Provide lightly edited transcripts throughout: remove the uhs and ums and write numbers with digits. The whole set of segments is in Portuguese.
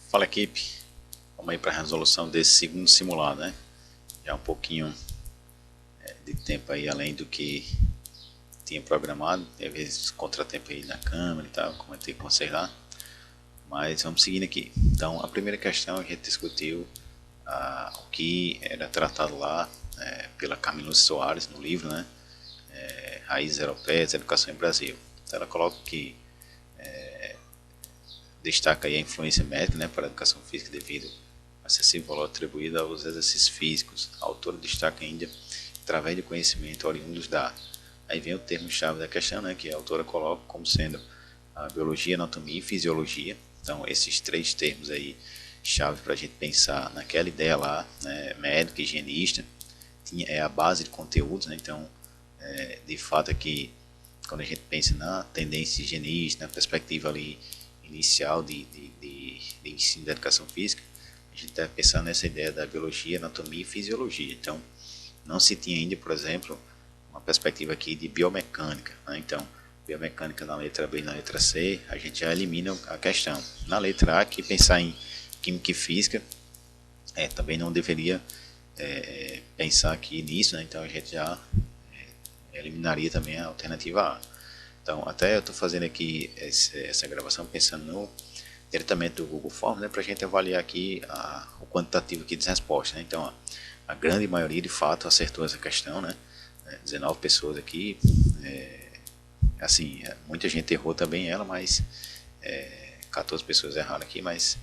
Fala, equipe, vamos aí para a resolução desse segundo simulado, né? Já um pouquinho de tempo aí além do que tinha programado, teve esse contratempo aí na câmera e tal, comentei com vocês lá, mas vamos seguindo aqui. Então, a primeira questão a gente discutiu o que era tratado lá pela Camila Soares no livro, né? Raízes Europeias, Educação em Brasil. Então, ela coloca que destaca aí a influência médica, né, para a educação física devido ao excessivo valor atribuído aos exercícios físicos. A autora destaca ainda através de conhecimento oriundos da. Aí vem o termo-chave da questão, né, que a autora coloca como sendo a biologia, anatomia e fisiologia. Então, esses três termos aí, chave para a gente pensar naquela ideia lá, né, médico, higienista, é a base de conteúdos, né, então, de fato aqui, quando a gente pensa na tendência higienista, na perspectiva ali inicial de ensino da educação física, a gente deve pensar nessa ideia da biologia, anatomia e fisiologia. Então, não se tinha ainda, por exemplo, uma perspectiva aqui de biomecânica, né? Então, biomecânica na letra B e na letra C, a gente já elimina a questão. Na letra A, aqui pensar em química e física, também não deveria pensar aqui nisso, né? Então a gente já eliminaria também a alternativa A. Então, até eu estou fazendo aqui essa gravação pensando no diretamente do Google Forms, né, para a gente avaliar aqui o quantitativo aqui de respostas. Né? Então, a grande maioria de fato acertou essa questão, né? 19 pessoas aqui, assim, muita gente errou também ela, mas 14 pessoas erraram aqui, mas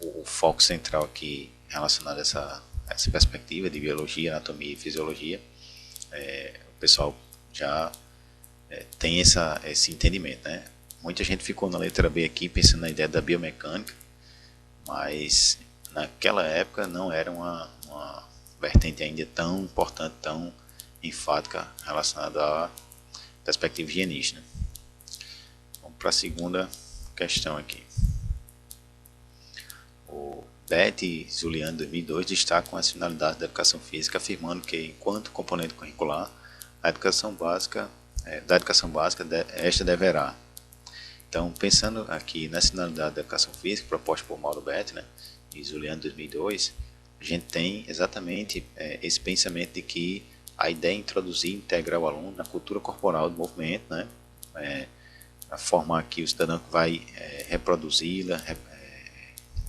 o foco central aqui relacionado a essa perspectiva de biologia, anatomia e fisiologia, o pessoal já tem esse entendimento, né? Muita gente ficou na letra B aqui pensando na ideia da biomecânica, mas naquela época não era uma vertente ainda tão importante, tão enfática relacionada à perspectiva higienista. Né? Vamos para a segunda questão aqui. O Beth e Juliano, 2002, destacam as finalidades da educação física, afirmando que, enquanto componente curricular, da educação básica, esta deverá. Então, pensando aqui na finalidade da educação física, proposta por Mauro Betti, né, e Juliano, 2002, a gente tem exatamente esse pensamento de que a ideia é introduzir e integrar o aluno na cultura corporal do movimento, né, a formar que o cidadão que vai reproduzi-la,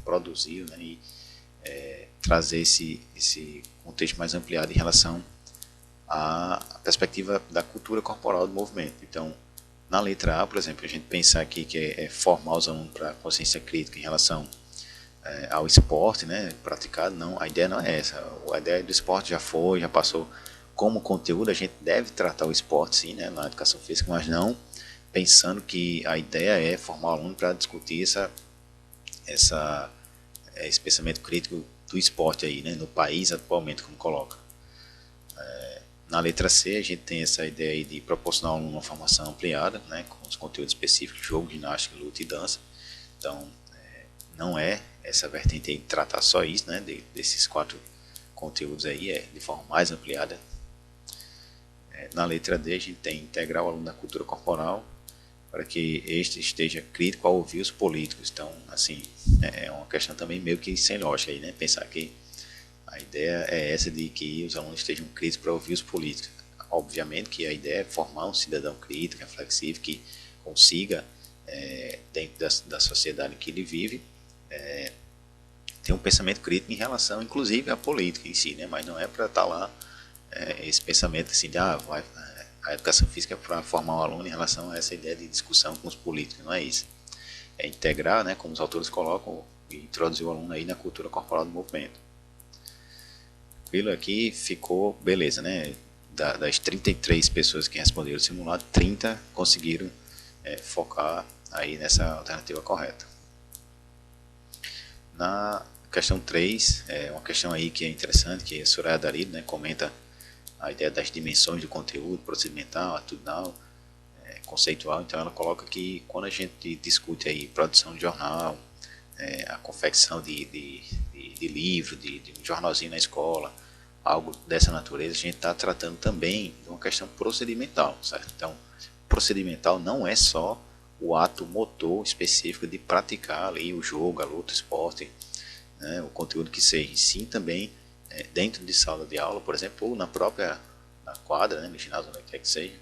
produzi-la, né, e trazer esse contexto mais ampliado em relação à perspectiva da cultura corporal do movimento. Então, na letra A, por exemplo, a gente pensar aqui que é formar os alunos para a consciência crítica em relação ao esporte, né, praticado, não, a ideia não é essa. A ideia do esporte já passou como conteúdo, a gente deve tratar o esporte sim, né, na educação física, mas não pensando que a ideia é formar o aluno para discutir esse pensamento crítico do esporte aí, né, no país atualmente, como coloca. Na letra C, a gente tem essa ideia aí de proporcionar ao aluno uma formação ampliada, né, com os conteúdos específicos, jogo, ginástica, luta e dança. Então, não é essa vertente aí de tratar só isso, né, desses 4 conteúdos aí, de forma mais ampliada. Na letra D, a gente tem integrar o aluno na cultura corporal, para que este esteja crítico ao ouvir os políticos. Então, assim, é uma questão também meio que sem lógica aí, né, pensar que a ideia é essa de que os alunos estejam críticos para ouvir os políticos. Obviamente que a ideia é formar um cidadão crítico, reflexivo, que consiga, dentro da sociedade em que ele vive, ter um pensamento crítico em relação, inclusive, à política em si, né? Mas não é para estar lá esse pensamento assim de a educação física é para formar um aluno em relação a essa ideia de discussão com os políticos, não é isso. É integrar, né, como os autores colocam, e introduzir o aluno aí na cultura corporal do movimento. Aqui ficou beleza, né? Das 33 pessoas que responderam o simulado, 30 conseguiram focar aí nessa alternativa correta. Na questão 3, uma questão aí que é interessante, que a Soraya Darido, né, comenta a ideia das dimensões do conteúdo, procedimental, atitudinal, conceitual. Então ela coloca que quando a gente discute aí produção de jornal, a confecção de livro, de um jornalzinho na escola, algo dessa natureza, a gente está tratando também de uma questão procedimental, certo? Então, procedimental não é só o ato motor específico de praticar ali o jogo, a luta, o esporte, né, o conteúdo que seja. E sim também dentro de sala de aula, por exemplo, ou na própria quadra, né, no ginásio, onde quer que seja,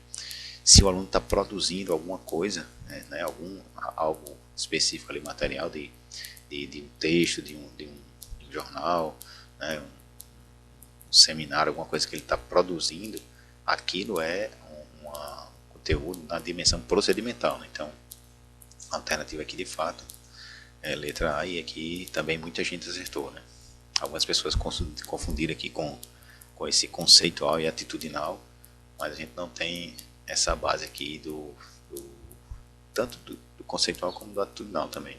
se o aluno está produzindo alguma coisa, né, algo específico ali, material de um texto, de um jornal, né, um seminário, alguma coisa que ele está produzindo, aquilo é um conteúdo na dimensão procedimental. Né? Então, a alternativa aqui de fato é letra A, e aqui também muita gente acertou. Né? Algumas pessoas confundiram aqui com esse conceitual e atitudinal, mas a gente não tem essa base aqui tanto do conceitual como do atitudinal também.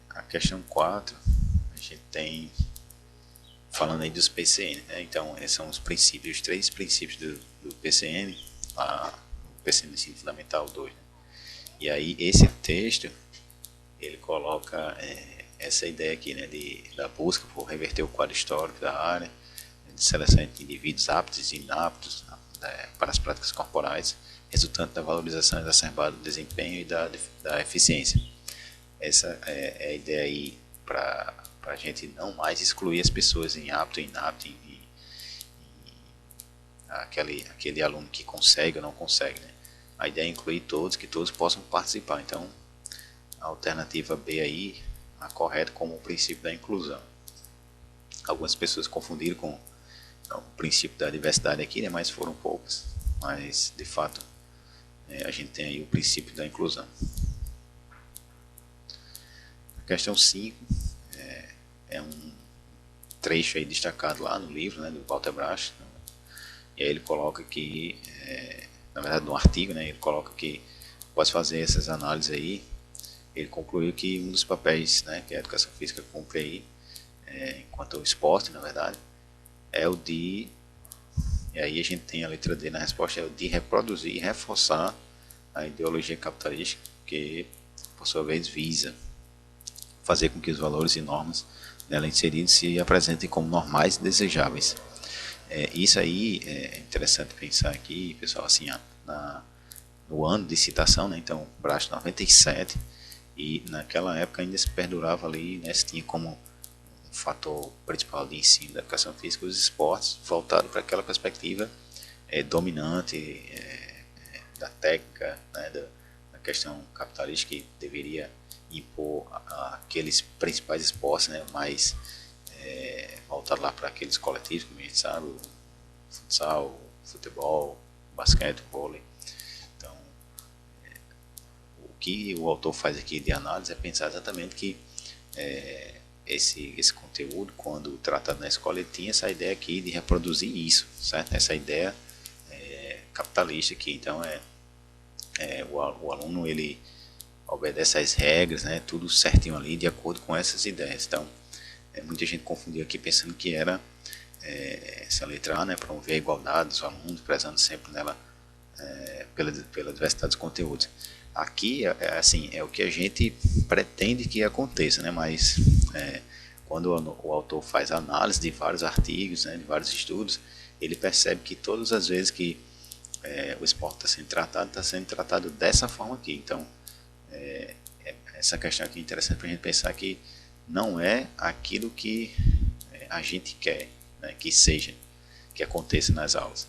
A questão 4, a gente tem falando aí dos PCN, né? Então esses são os princípios, os 3 princípios do PCN, o PCN Ensino Fundamental 2. Né? E aí esse texto, ele coloca essa ideia aqui, né, da busca por reverter o quadro histórico da área, de seleção de indivíduos aptos e inaptos para as práticas corporais, resultante da valorização exacerbada do desempenho e da eficiência. Essa é a ideia aí para a gente não mais excluir as pessoas em apto e inapto, aquele aluno que consegue ou não consegue. Né? A ideia é incluir todos, que todos possam participar. Então, a alternativa B aí, a correta como o princípio da inclusão. Algumas pessoas confundiram com o princípio da diversidade aqui, né? Mas foram poucas. Mas, de fato, a gente tem aí o princípio da inclusão. A questão 5 é um trecho aí destacado lá no livro, né, do Walter Bracht. E aí ele coloca que, na verdade no artigo, né, ele coloca que após fazer essas análises aí, ele concluiu que um dos papéis, né, que a educação física cumpre aí, enquanto o esporte, na verdade, é o de, e aí a gente tem a letra D na resposta, é o de reproduzir e reforçar a ideologia capitalística, que por sua vez visa fazer com que os valores e normas nela inseridos se apresentem como normais e desejáveis. Isso aí é interessante pensar aqui, pessoal, assim, no ano de citação, né? Então, Bracht 97, e naquela época ainda se perdurava ali, né? Se tinha como um fator principal de ensino da educação física os esportes, voltado para aquela perspectiva dominante da técnica, né? Da questão capitalista que deveria impor aqueles principais esportes, né, mais voltado lá para aqueles coletivos, como a gente sabe, o futsal, o futebol, o basquete, o vôlei. Então, o que o autor faz aqui de análise é pensar exatamente que esse conteúdo, quando tratado na escola, ele tinha essa ideia aqui de reproduzir isso, certo? Essa ideia capitalista aqui. Então, o aluno, ele obedece às regras, né, tudo certinho ali, de acordo com essas ideias. Então, muita gente confundiu aqui pensando que era essa letra A, né, promover a igualdade dos alunos, prezando sempre nela pela diversidade dos conteúdos. Aqui, assim, é o que a gente pretende que aconteça, né, mas quando o autor faz análise de vários artigos, né, de vários estudos, ele percebe que todas as vezes que o esporte está sendo tratado dessa forma aqui. Então, essa questão aqui é interessante para a gente pensar que não é aquilo que a gente quer, né, que aconteça nas aulas.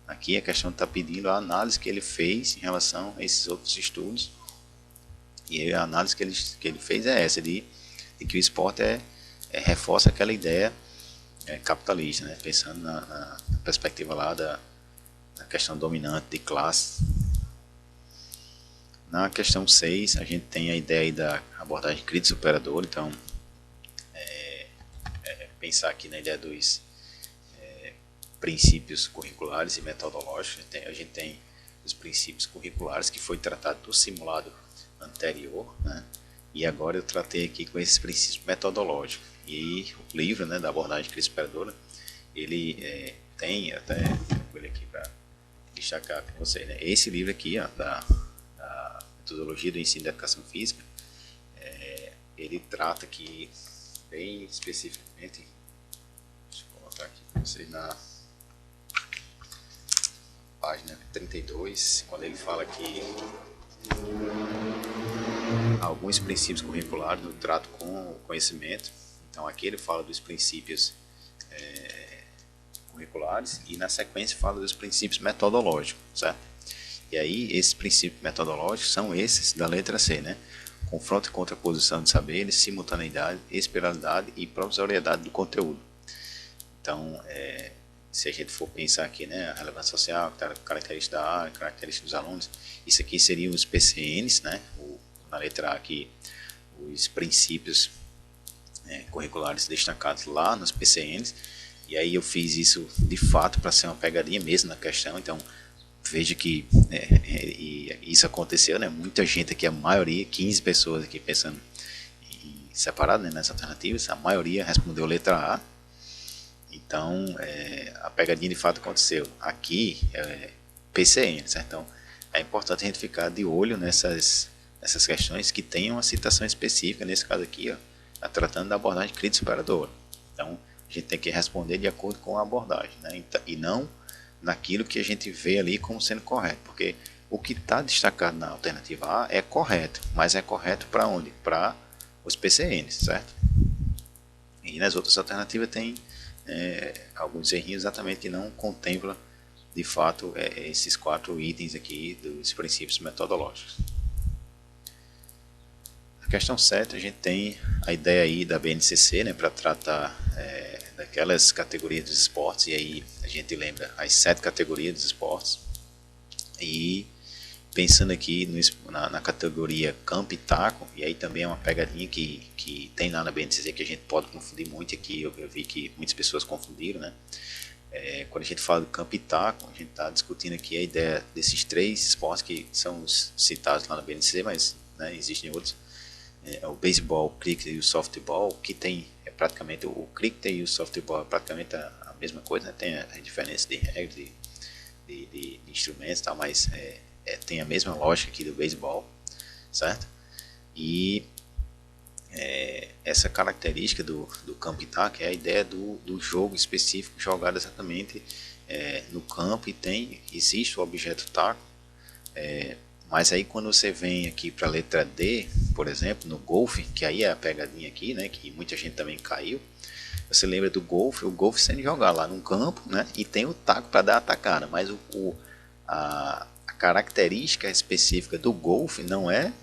Aqui a questão está pedindo a análise que ele fez em relação a esses outros estudos, e a análise que ele fez é essa, de que o esporte reforça aquela ideia capitalista, né, pensando na perspectiva lá da questão dominante de classe. Na questão 6, a gente tem a ideia aí da abordagem crítica superadora. Então, pensar aqui na ideia dos princípios curriculares e metodológicos. A gente tem os princípios curriculares, que foi tratado do simulado anterior, né? E agora eu tratei aqui com esses princípios metodológicos. E o livro, né, da abordagem crítica superadora, ele tem, até vou ler aqui para destacar com vocês, né? Esse livro aqui, ó, da metodologia do ensino da educação física, ele trata aqui bem especificamente, deixa eu colocar aqui para vocês na página 32, quando ele fala aqui alguns princípios curriculares do trato com o conhecimento. Então aqui ele fala dos princípios curriculares e na sequência fala dos princípios metodológicos, certo? E aí esses princípios metodológicos são esses da letra C, né? Confronto e contraposição de saberes, simultaneidade, espiralidade e provisoriedade do conteúdo. Então, se a gente for pensar aqui, né, a relevância social, característica da área, característica dos alunos, isso aqui seriam os PCNs, né? Na letra A aqui, os princípios curriculares destacados lá nos PCNs. E aí eu fiz isso de fato para ser uma pegadinha mesmo na questão. Então veja que isso aconteceu, né? Muita gente aqui, a maioria, 15 pessoas aqui pensando em separado, né, nessas alternativas, a maioria respondeu letra A. Então a pegadinha de fato aconteceu. Aqui PCN, certo? Então é importante a gente ficar de olho nessas questões que tenham uma citação específica, nesse caso aqui, ó, tratando da abordagem crítica superadora. Então a gente tem que responder de acordo com a abordagem, né? E não naquilo que a gente vê ali como sendo correto, porque o que está destacado na alternativa A é correto, mas é correto para onde? Para os PCNs, certo? E nas outras alternativas tem alguns errinhos exatamente que não contempla de fato esses 4 itens aqui dos princípios metodológicos. Na questão 7 a gente tem a ideia aí da BNCC, né, para tratar daquelas categorias dos esportes, e aí a gente lembra as 7 categorias dos esportes, e pensando aqui na categoria campo e taco, e aí também é uma pegadinha que tem lá na BNCC que a gente pode confundir muito aqui, eu vi que muitas pessoas confundiram, né? Quando a gente fala do campo e taco, a gente está discutindo aqui a ideia desses 3 esportes que são os citados lá na BNCC, mas né, existem outros. O beisebol, o cricket e o softball, que tem praticamente o cricket e o softball é praticamente a mesma coisa, né? Tem a diferença de regras, de instrumentos e tal, mas tem a mesma lógica aqui do beisebol, certo? E essa característica do campo e taco é a ideia do jogo específico jogado exatamente no campo, e existe o objeto taco, mas aí quando você vem aqui para a letra D, por exemplo, no golfe, que aí é a pegadinha aqui, né, que muita gente também caiu, você lembra do golfe, o golfe sendo jogado lá num campo, né, e tem o taco para dar a tacada, mas a característica específica do golfe não é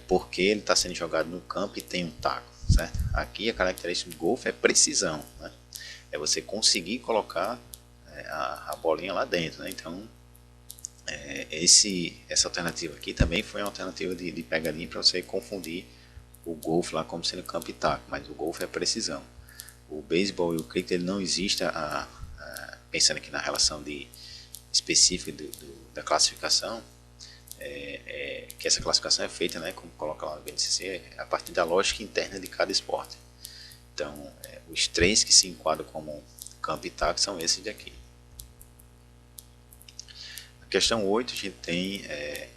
porque ele está sendo jogado no campo e tem um taco, certo? Aqui a característica do golfe é precisão, né? É você conseguir colocar a bolinha lá dentro, né? Então essa alternativa aqui também foi uma alternativa de pegadinha para você confundir o golfe lá como sendo campo e taco, mas o golfe é precisão. O beisebol e o cricket ele não existe pensando aqui na relação específica da classificação, que essa classificação é feita, né, como coloca lá no BNCC, a partir da lógica interna de cada esporte. Então, os 3 que se enquadram como campo e taco são esses daqui. Na questão 8, a gente tem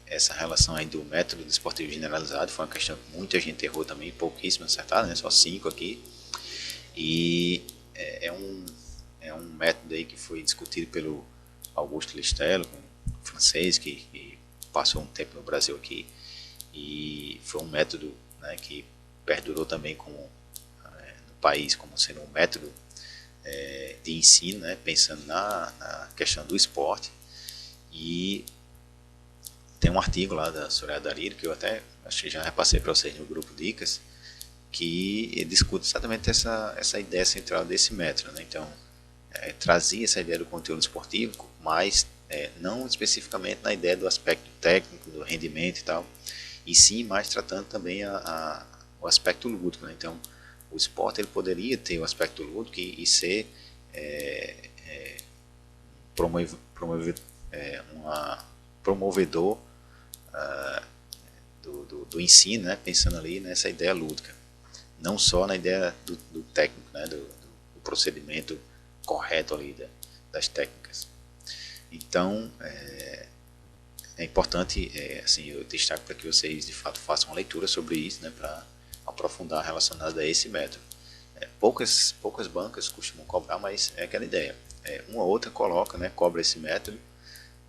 essa relação aí do método desportivo generalizado, foi uma questão que muita gente errou também, pouquíssimo acertado, né, só 5 aqui. E é um método aí que foi discutido pelo Augusto Listello, um francês que passou um tempo no Brasil aqui, e foi um método, né, que perdurou também no país como sendo um método de ensino, né, pensando na questão do esporte. E tem um artigo lá da Soraya Dariro, que eu até acho que já repassei para vocês no grupo Dicas, que discute exatamente essa ideia central desse método, né? Então, trazia essa ideia do conteúdo esportivo, mas não especificamente na ideia do aspecto técnico, do rendimento e tal, e sim mais tratando também o aspecto lúdico, né? Então, o esporte ele poderia ter o aspecto lúdico e ser promovedor do ensino, né? Pensando ali nessa ideia lúdica, não só na ideia do técnico, né? do procedimento correto ali das técnicas. Então é importante, assim, eu destaco para que vocês de fato façam uma leitura sobre isso, né, para aprofundar relacionado a esse método. Poucas bancas costumam cobrar, mas é aquela ideia. Uma ou outra coloca, né, cobra esse método,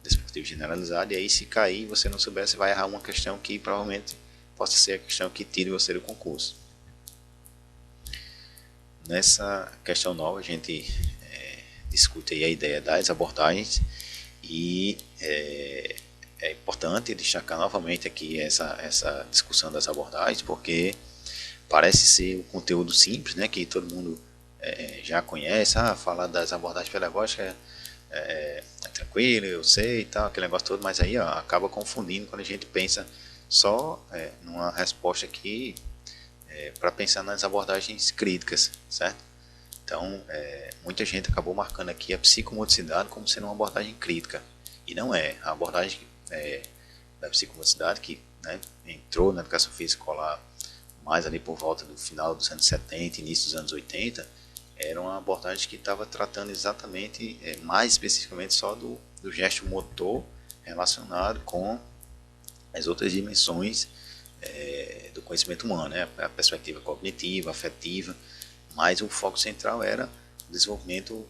desportivo generalizado, e aí se cair e você não souber, você vai errar uma questão que provavelmente possa ser a questão que tire você do concurso. Nessa questão nova a gente discute aí a ideia das abordagens, e é importante destacar novamente aqui essa discussão das abordagens, porque parece ser um conteúdo simples, né, que todo mundo já conhece. Falar das abordagens pedagógicas é tranquilo, eu sei e tal, aquele negócio todo, mas aí acaba confundindo quando a gente pensa só numa resposta aqui para pensar nas abordagens críticas, certo? Então, muita gente acabou marcando aqui a psicomotricidade como sendo uma abordagem crítica, e não é. A abordagem da psicomotricidade, que, né, entrou na educação física escolar mais ali por volta do final dos anos 70, início dos anos 80, era uma abordagem que estava tratando exatamente, mais especificamente só do gesto motor relacionado com as outras dimensões do conhecimento humano, né? A perspectiva cognitiva, afetiva, mas o foco central era o desenvolvimento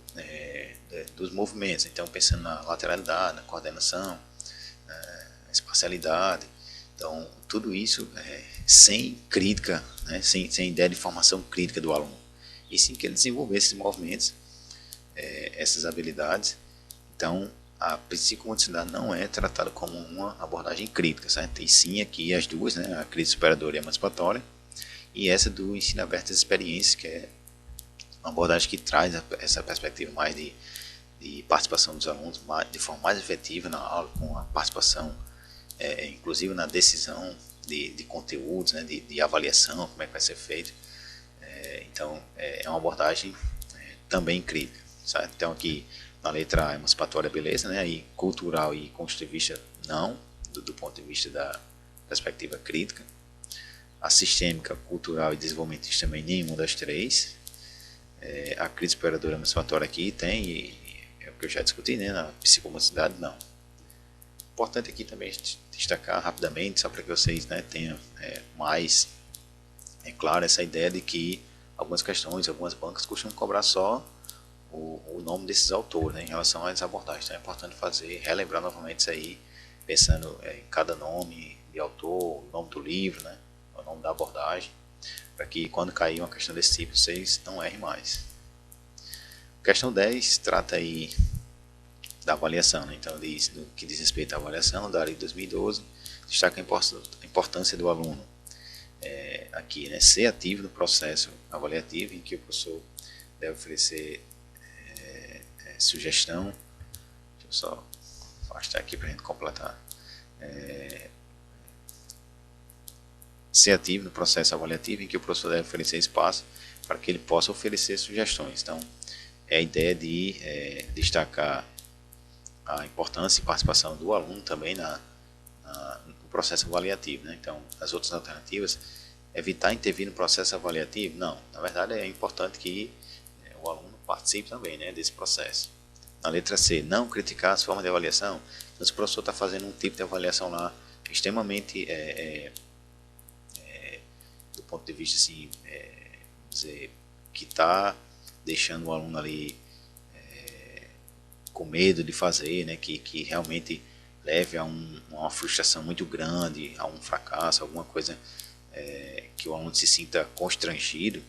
dos movimentos. Então, pensando na lateralidade, na coordenação, na espacialidade. Então, tudo isso sem crítica, né? sem ideia de formação crítica do aluno. E sim que ele desenvolvesse esses movimentos, essas habilidades. Então, a psicomotricidade não é tratada como uma abordagem crítica, certo? E sim aqui as duas, né? A crítica superadora e emancipatória, e essa do ensino aberto às experiências, que é uma abordagem que traz essa perspectiva mais de participação dos alunos de forma mais efetiva na aula, com a participação inclusive na decisão de conteúdos, né? de avaliação, como é que vai ser feito. Então, é uma abordagem também crítica, certo? Então, aqui na letra A, emancipatória, beleza, né? Aí, cultural e construtivista, não, do ponto de vista da perspectiva crítica. A sistêmica, cultural e desenvolvimentista também, nenhuma das três. A crítica superadora emancipatória aqui tem, e é o que eu já discuti, né? Na psicomotricidade, não. Importante aqui também destacar rapidamente, só para que vocês, né, tenham mais claro essa ideia de que algumas questões, algumas bancas costumam cobrar só o nome desses autores, né, em relação às abordagens. Então é importante relembrar novamente isso aí, pensando em cada nome de autor, o nome do livro, né, o nome da abordagem, para que quando cair uma questão desse tipo, vocês não errem mais. Questão 10 trata aí da avaliação, né? Então diz, no que diz respeito à avaliação, da área de 2012, destaca a importância do aluno aqui, né, ser ativo no processo avaliativo, em que o professor deve oferecer sugestão. Deixa eu só afastar aqui para a gente completar. Ser ativo no processo avaliativo, em que o professor deve oferecer espaço para que ele possa oferecer sugestões. Então, é a ideia de destacar a importância e participação do aluno também no processo avaliativo, né? Então, as outras alternativas, evitar intervir no processo avaliativo, não. Na verdade, é importante que o aluno participe também, né, desse processo. Na letra C, não criticar as formas de avaliação. Então, se o professor está fazendo um tipo de avaliação lá extremamente, do ponto de vista assim, dizer, que está deixando o aluno ali com medo de fazer, né, que realmente leve a uma frustração muito grande, a um fracasso, alguma coisa que o aluno se sinta constrangido,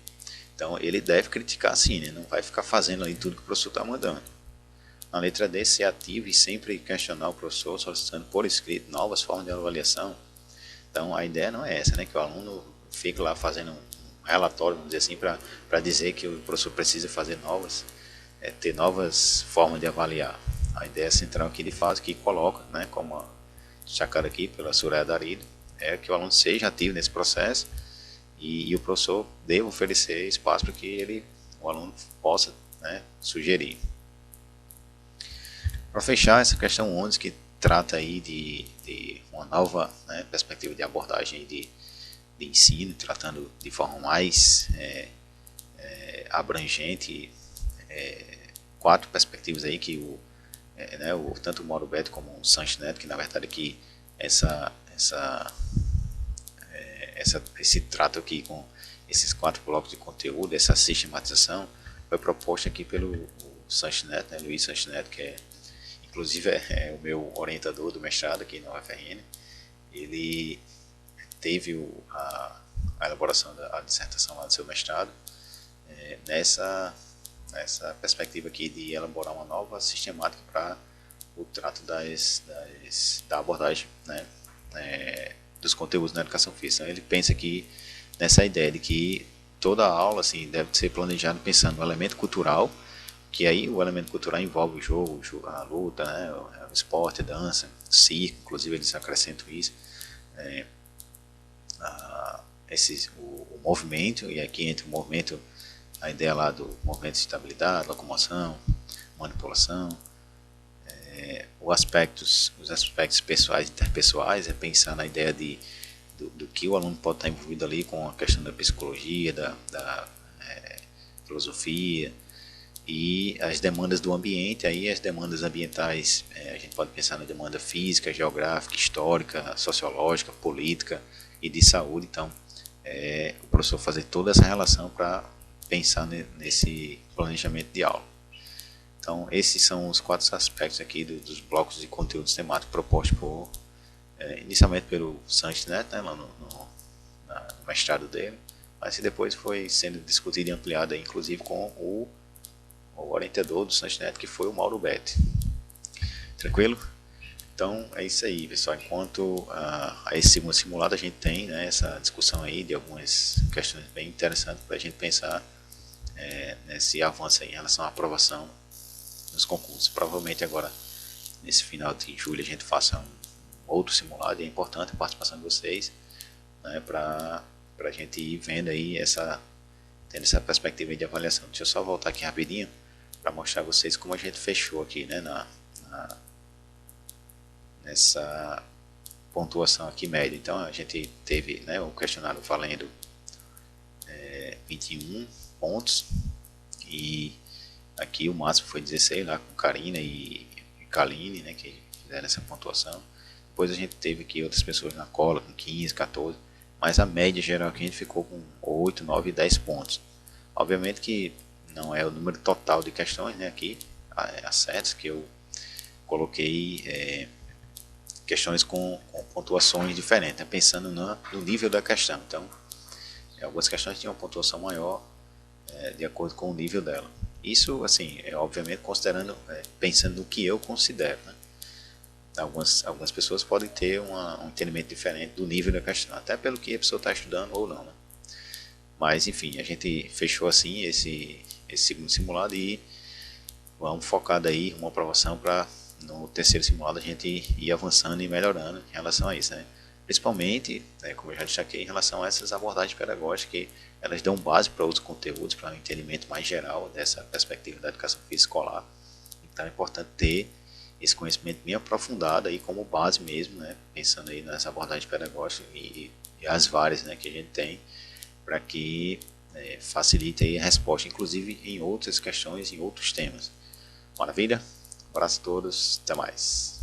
então ele deve criticar sim, né, não vai ficar fazendo ali tudo que o professor está mandando. Na letra D, ser ativo e sempre questionar o professor, solicitando por escrito novas formas de avaliação. Então a ideia não é essa, né, que o aluno fique lá fazendo um relatório, vamos dizer assim, para dizer que o professor precisa fazer ter novas formas de avaliar. A ideia central aqui de fato que coloca, né, como destacado aqui pela Soraya Darido, é que o aluno seja ativo nesse processo e o professor deva oferecer espaço para que o aluno possa, né, sugerir. Para fechar, essa questão 11, que trata aí de uma nova, né, perspectiva de abordagem de ensino, tratando de forma mais abrangente, 4 perspectivas aí que tanto o Mauro Betti como o Sanches Neto, que na verdade aqui esse trato aqui com esses 4 blocos de conteúdo, essa sistematização, foi proposta aqui pelo Sanches Neto, né, Luiz Sanches Neto, que é inclusive é o meu orientador do mestrado aqui na UFRN, ele teve a elaboração da dissertação lá do seu mestrado nessa perspectiva aqui de elaborar uma nova sistemática para o trato da abordagem, né, dos conteúdos na educação física. Então, ele pensa aqui nessa ideia de que toda a aula assim, deve ser planejada pensando no elemento cultural, que aí o elemento cultural envolve o jogo, a luta, né, o esporte, a dança, o circo, inclusive eles acrescentam isso, o movimento, e aqui entre o movimento, a ideia lá do movimento de estabilidade, locomoção, manipulação, os aspectos pessoais e interpessoais, é pensar na ideia do que o aluno pode estar envolvido ali com a questão da psicologia, da filosofia, e as demandas do ambiente. Aí as demandas ambientais, a gente pode pensar na demanda física, geográfica, histórica, sociológica, política e de saúde. Então, o professor fazer toda essa relação para pensar nesse planejamento de aula. Então, esses são os 4 aspectos aqui dos blocos de conteúdos temáticos propostos inicialmente pelo Sanches Neto, né, lá no mestrado dele, mas que depois foi sendo discutido e ampliado, inclusive com o orientador do Sanches Neto, que foi o Mauro Betti. Tranquilo? Então é isso aí, pessoal. Enquanto a esse segundo simulado a gente tem, né, essa discussão aí de algumas questões bem interessantes para a gente pensar nesse avanço aí em relação à aprovação nos concursos. Provavelmente agora, nesse final de julho, a gente faça um outro simulado, e é importante a participação de vocês, né, para a gente ir vendo aí tendo essa perspectiva de avaliação. Deixa eu só voltar aqui rapidinho para mostrar a vocês como a gente fechou aqui, né, nessa pontuação aqui média. Então a gente teve, né, o questionário valendo 21 pontos, e aqui o máximo foi 16 lá com Karina e Kaline, né, que fizeram essa pontuação. Depois a gente teve aqui outras pessoas na cola com 15, 14, mas a média geral aqui a gente ficou com 8, 9 e 10 pontos. Obviamente que não é o número total de questões, né, aqui, acertos, que eu coloquei questões com pontuações diferentes, né, pensando no nível da questão. Então, algumas questões tinham uma pontuação maior de acordo com o nível dela. Isso, assim, obviamente considerando, pensando no que eu considero, né? Algumas pessoas podem ter um entendimento diferente do nível da questão, até pelo que a pessoa está estudando ou não, né? Mas, enfim, a gente fechou assim esse segundo simulado e vamos focar daí uma aprovação para no terceiro simulado a gente ir avançando e melhorando em relação a isso, né? Principalmente, como eu já destaquei, em relação a essas abordagens pedagógicas, que elas dão base para outros conteúdos, para um entendimento mais geral dessa perspectiva da educação física escolar. Então é importante ter esse conhecimento bem aprofundado aí como base mesmo, né? Pensando aí nas abordagens pedagógicas e as várias, né, que a gente tem, para que facilite aí a resposta, inclusive em outras questões, em outros temas. Maravilha? Um abraço a todos, até mais.